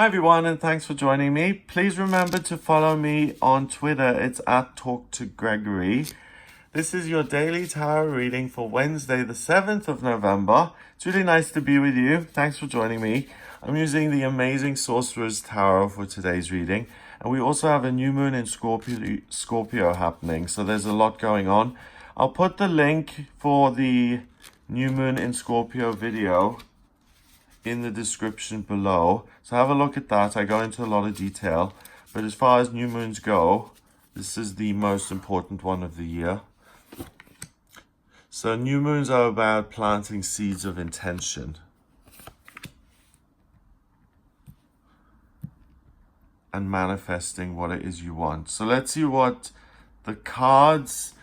Hi everyone, and thanks for joining me. Please remember to follow me on Twitter. It's at @TalkToGregory. This is your daily tarot reading for Wednesday, the 7th of November. It's really nice to be with you. Thanks for joining me. I'm using the Amazing Sorcerer's Tarot for today's reading. And we also have a new moon in Scorpio happening, so there's a lot going on. I'll put the link for the new moon in Scorpio video in the description below, so have a look at that. I go into a lot of detail, but as far as new moons go, this is the most important one of the year. So new moons are about planting seeds of intention and manifesting what it is you want. So let's see what the cards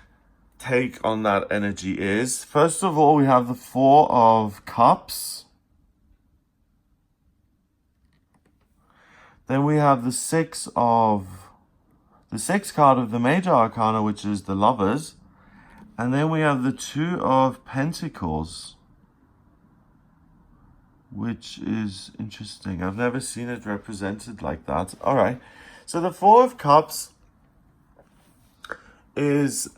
take on that energy is. First of all, we have the Four of Cups. Then we have the sixth card of the Major Arcana, which is the Lovers. And then we have the Two of Pentacles, which is interesting. I've never seen it represented like that. All right. So the Four of Cups is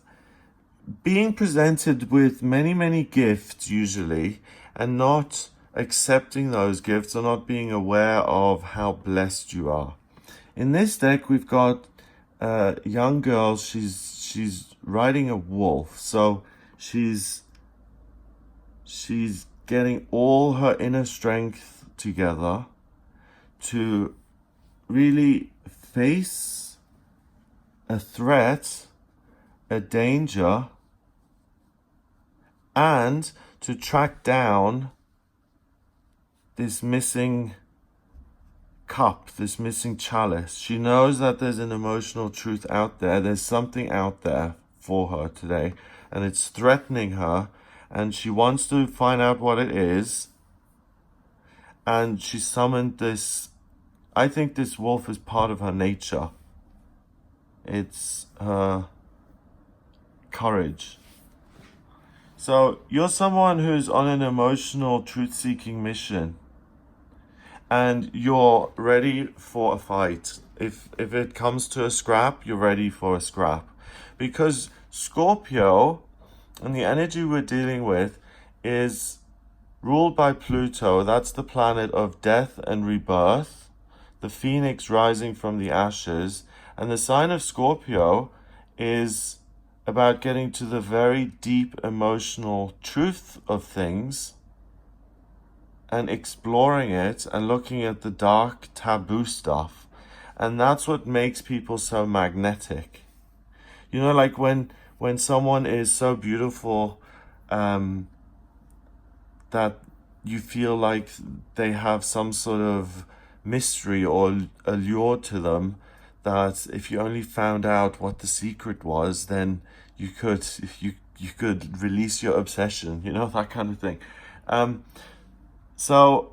being presented with many, many gifts usually, and not accepting those gifts or not being aware of how blessed you are. In this deck, we've got a young girl. She's riding a wolf. So she's getting all her inner strength together to really face a threat, a danger, and to track down this missing cup, this missing chalice. She knows that there's an emotional truth out there. There's something out there for her today, and it's threatening her, and she wants to find out what it is. And she summoned this. I think this wolf is part of her nature. It's her courage. So you're someone who's on an emotional truth-seeking mission, and you're ready for a fight. If it comes to a scrap, you're ready for a scrap. Because Scorpio, and the energy we're dealing with, is ruled by Pluto. That's the planet of death and rebirth, the phoenix rising from the ashes. And the sign of Scorpio is about getting to the very deep emotional truth of things and exploring it and looking at the dark taboo stuff. And that's what makes people so magnetic. You know, like when someone is so beautiful that you feel like they have some sort of mystery or allure to them, that if you only found out what the secret was, then you could release your obsession, you know, that kind of thing. So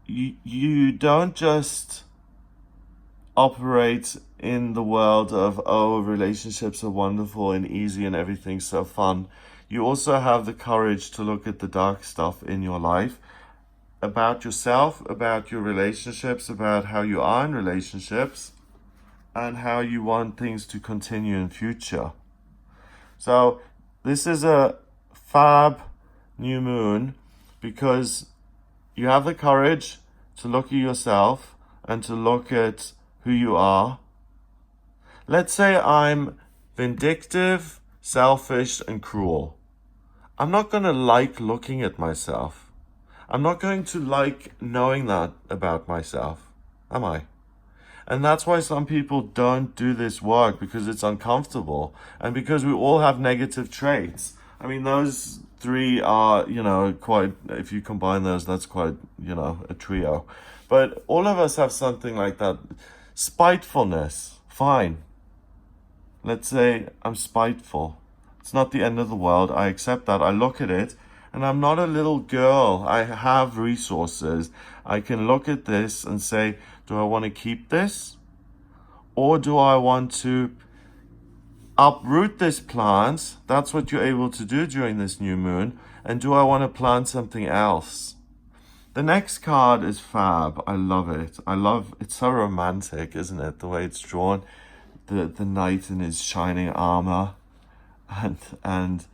you don't just operate in the world of, oh, relationships are wonderful and easy and everything's so fun. You also have the courage to look at the dark stuff in your life, about yourself, about your relationships, about how you are in relationships, and how you want things to continue in future. So this is a fab new moon, because you have the courage to look at yourself and to look at who you are. Let's say I'm vindictive, selfish, and cruel. I'm not going to like looking at myself. I'm not going to like knowing that about myself, am I? And that's why some people don't do this work, because it's uncomfortable, and because we all have negative traits. I mean, those three are, you know, quite, if you combine those, that's quite, you know, a trio. But all of us have something like that. Spitefulness, fine. Let's say I'm spiteful. It's not the end of the world. I accept that. I look at it, and I'm not a little girl. I have resources. I can look at this and say, do I want to keep this? Or do I want to uproot this plant? That's what you're able to do during this new moon. And do I want to plant something else? The next card is fab. I love it. It's so romantic, isn't it? The way it's drawn. The knight in his shining armor and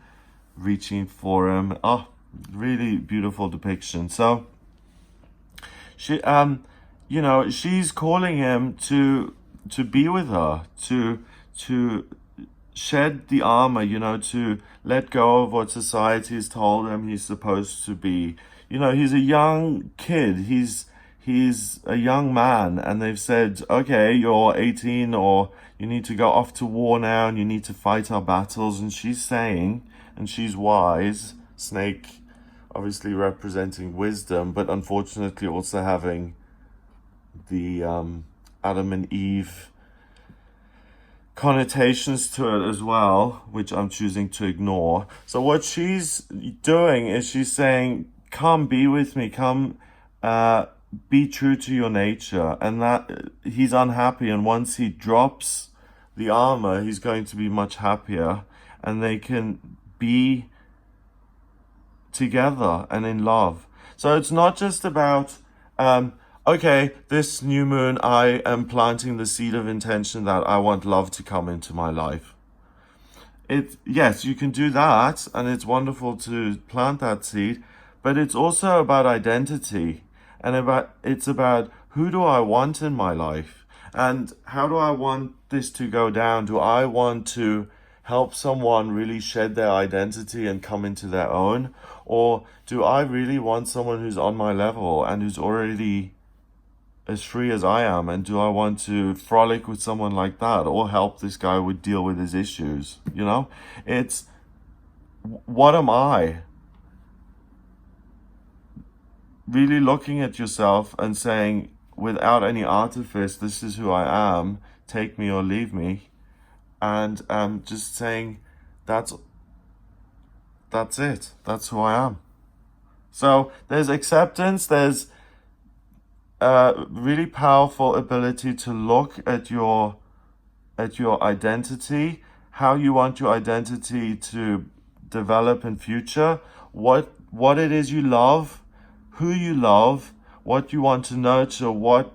reaching for him. Oh, really beautiful depiction. So she she's calling him to be with her, to shed the armor, to let go of what society has told him he's supposed to be. He's a young kid. He's a young man, and they've said, okay, you're 18, or you need to go off to war now, and you need to fight our battles. And she's saying, and she's wise, snake obviously representing wisdom, but unfortunately also having the Adam and Eve connotations to it as well, which I'm choosing to ignore. So what she's doing is she's saying, come be with me, come be true to your nature. And that he's unhappy, and once he drops the armor, he's going to be much happier, and they can be together and in love. So it's not just about okay, this new moon, I am planting the seed of intention that I want love to come into my life. Yes, you can do that, and it's wonderful to plant that seed, but it's also about identity, and it's about who do I want in my life, and how do I want this to go down? Do I want to help someone really shed their identity and come into their own, or do I really want someone who's on my level and who's already as free as I am, and do I want to frolic with someone like that, or help this guy deal with his issues? It's what am I? Really looking at yourself and saying, without any artifice, this is who I am, take me or leave me, and just saying, that's it, that's who I am. So there's acceptance, there's really powerful ability to look at your identity, how you want your identity to develop in future, what it is you love, who you love, what you want to nurture, what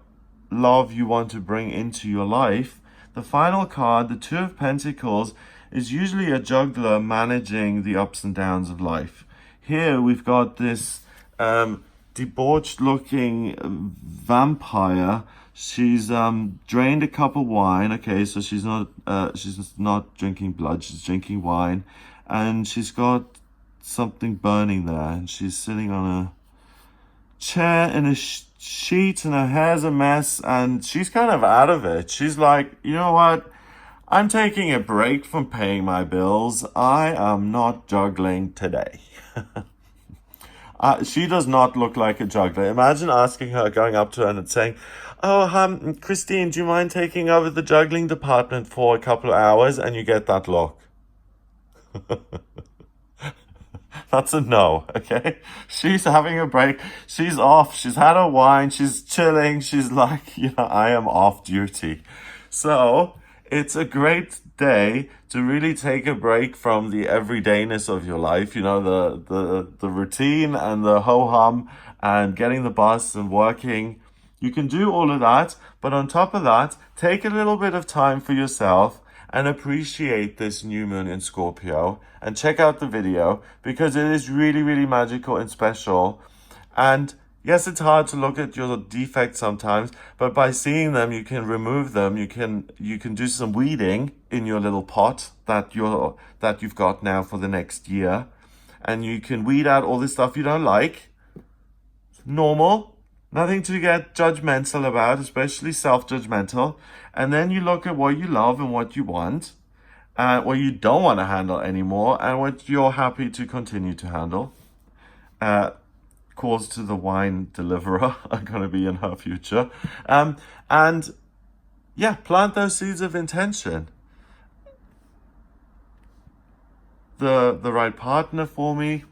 love you want to bring into your life. The final card, the Two of Pentacles, is usually a juggler managing the ups and downs of life. Here we've got this debauched looking vampire. She's drained a cup of wine. Okay, so she's not drinking blood, she's drinking wine, and she's got something burning there, and she's sitting on a chair in a sheet, and her hair's a mess, and she's kind of out of it. She's like, you know what, I'm taking a break from paying my bills. I am not juggling today. She does not look like a juggler. Imagine asking her, going up to her and saying, oh, Christine, do you mind taking over the juggling department for a couple of hours? And you get that look. That's a no, okay? She's having a break. She's off. She's had her wine. She's chilling. She's like, I am off duty. So it's a great day to really take a break from the everydayness of your life, the routine and the ho-hum and getting the bus and working. You can do all of that, but on top of that, take a little bit of time for yourself and appreciate this new moon in Scorpio, and check out the video because it is really, really magical and special. And yes, it's hard to look at your defects sometimes, but by seeing them, you can remove them. You can do some weeding in your little pot that you've got now for the next year, and you can weed out all the stuff you don't like. Normal, nothing to get judgmental about, especially self-judgmental. And then you look at what you love and what you want, what you don't want to handle anymore, and what you're happy to continue to handle. Calls to the wine deliverer are going to be in her future. And yeah, plant those seeds of intention. The right partner for me,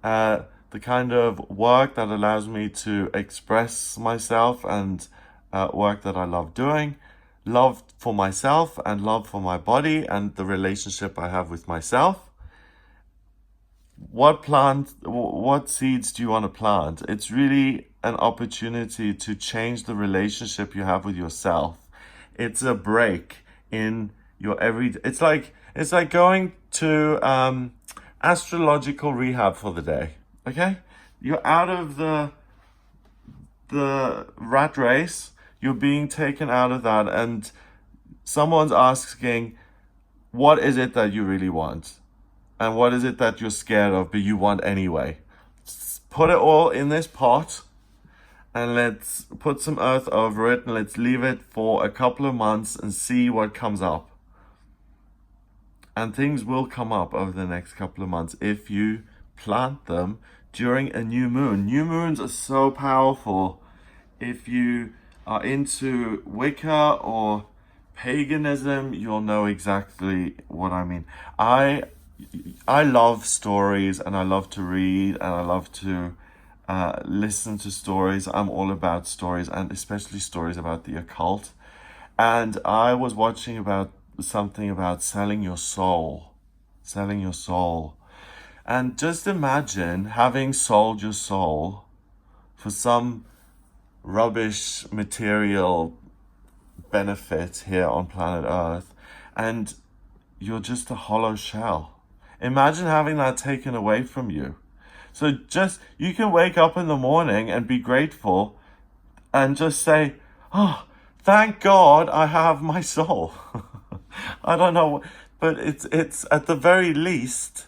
the kind of work that allows me to express myself, and work that I love doing, love for myself and love for my body and the relationship I have with myself. what seeds do you want to plant? It's really an opportunity to change the relationship you have with yourself. It's a break in your it's like going to astrological rehab for the day. Okay? You're out of the rat race, you're being taken out of that, and someone's asking, what is it that you really want? And what is it that you're scared of, but you want anyway? Put it all in this pot and let's put some earth over it and let's leave it for a couple of months and see what comes up. And things will come up over the next couple of months if you plant them during a new moon. New moons are so powerful. If you are into Wicca or paganism, you'll know exactly what I mean. I love stories, and I love to read, and I love to listen to stories. I'm all about stories, and especially stories about the occult. And I was watching about something about selling your soul. Selling your soul. And just imagine having sold your soul for some rubbish material benefit here on planet Earth, and you're just a hollow shell. Imagine having that taken away from you. So just, you can wake up in the morning and be grateful and just say, oh, thank God I have my soul. I don't know, but it's at the very least,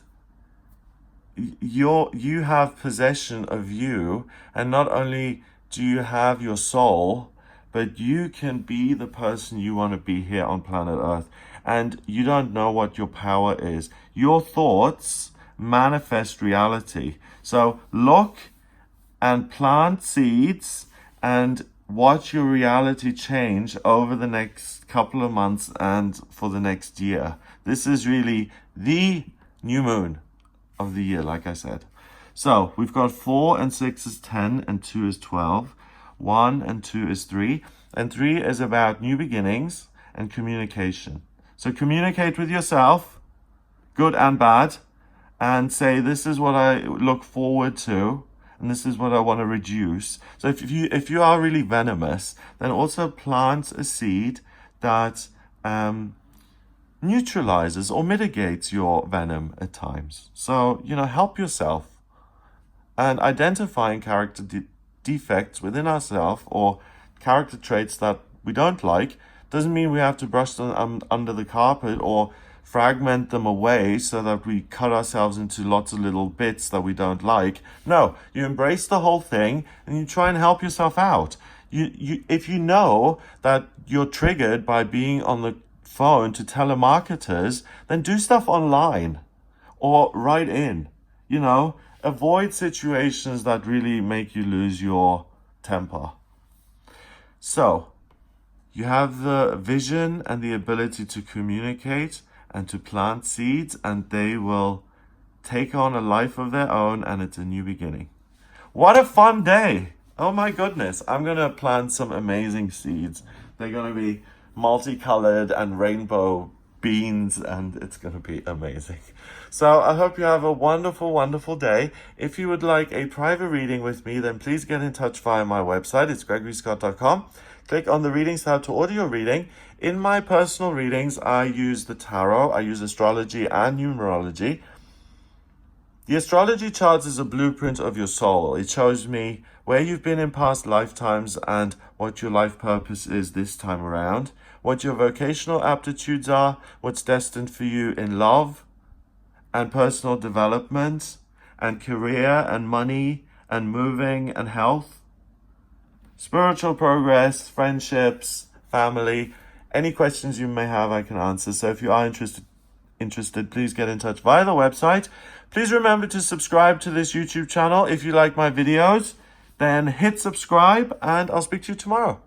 you have possession of you, and not only do you have your soul, but you can be the person you want to be here on planet Earth. And you don't know what your power is. Your thoughts manifest reality. So look and plant seeds and watch your reality change over the next couple of months and for the next year. This is really the new moon of the year, like I said. So we've got 4 and 6 is 10 and 2 is 12. 1 and 2 is 3. And 3 is about new beginnings and communication. So communicate with yourself, good and bad, and say, this is what I look forward to, and this is what I want to reduce. So if you are really venomous, then also plant a seed that neutralizes or mitigates your venom at times. So, help yourself. And identifying character defects within ourselves or character traits that we don't like doesn't mean we have to brush them under the carpet or fragment them away so that we cut ourselves into lots of little bits that we don't like. No, you embrace the whole thing and you try and help yourself out. If you know that you're triggered by being on the phone to telemarketers, then do stuff online or write in. Avoid situations that really make you lose your temper. So, you have the vision and the ability to communicate and to plant seeds, and they will take on a life of their own, and it's a new beginning. What a fun day! Oh my goodness, I'm going to plant some amazing seeds. They're going to be multicolored and rainbow beans, and it's going to be amazing. So I hope you have a wonderful, wonderful day. If you would like a private reading with me, then please get in touch via my website. It's gregoryscott.com. Click on the readings tab to order your reading. In my personal readings, I use the tarot, I use astrology and numerology. The astrology chart is a blueprint of your soul. It shows me where you've been in past lifetimes and what your life purpose is this time around, what your vocational aptitudes are, what's destined for you in love and personal development and career and money and moving and health, spiritual progress, friendships, family. Any questions you may have, I can answer. So if you are interested, please get in touch via the website. Please remember to subscribe to this YouTube channel. If you like my videos, then hit subscribe, and I'll speak to you tomorrow.